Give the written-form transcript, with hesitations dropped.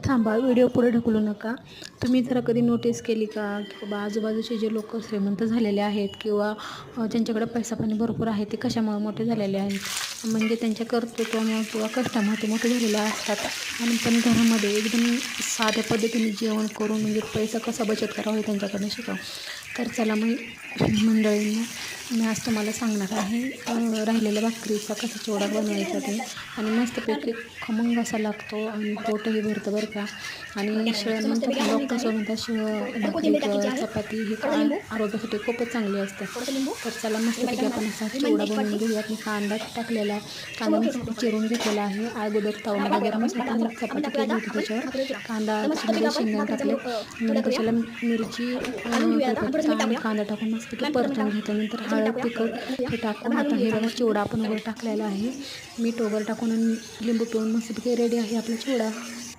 थांबा, व्हिडिओ पुढे ढकलू नका. तुम्ही जरा कधी नोटीस केली का की बाबा आजूबाजूचे जे लोक श्रीमंत झालेले आहेत किंवा ज्यांच्याकडे पैसा पाणी भरपूर आहे ते कशामुळे मोठे झालेले आहेत? म्हणजे त्यांच्या कर्तृत्वामुळे किंवा कष्टामुळे ते मोठे झालेले असतात. आणि पण घरामध्ये एकदम साध्या पद्धतीने जेवण करून म्हणजे पैसा कसा बचत करावा हे त्यांच्याकडनं शिकावं. तर चला मग मंडळींनो, मी आज तुम्हाला सांगणार आहे राहिलेल्या भाकरीचा कसा चिवडा बनवायचा ते. आणि मस्तपैकी खमंग असा लागतो आणि पोटही भरतं बरं का. आणि शिळं म्हणतात ना, डॉक्टर असं म्हणतात शिळं भाकरी चपाती हे आरोग्यासाठी खूपच चांगली असते. तर चला मस्तपैकी आपण असा चिवडा बनवून घेऊयात. मी कांदा टाकलेला, कांदा मस्त चिरून घेतलेला आहे. अगोदर तव्यामध्ये गरम मसाला आणि चपाती केली होती त्याच्यावर. कांदा त्याच्यामध्ये शेंगदाणे टाकले, नंतर त्याला मिरची कढीपत्ता आणि कांदा टाकून मस्तपैकी परतून घेतल्यानंतर हळद तिखट हे टाकून आता हे बघा चिवडा आपण वगैरे टाकलेला आहे. मीठ वगैरे टाकून आणि लिंबू पिळून मस्तपैकी रेडी आहे आपला चिवडा.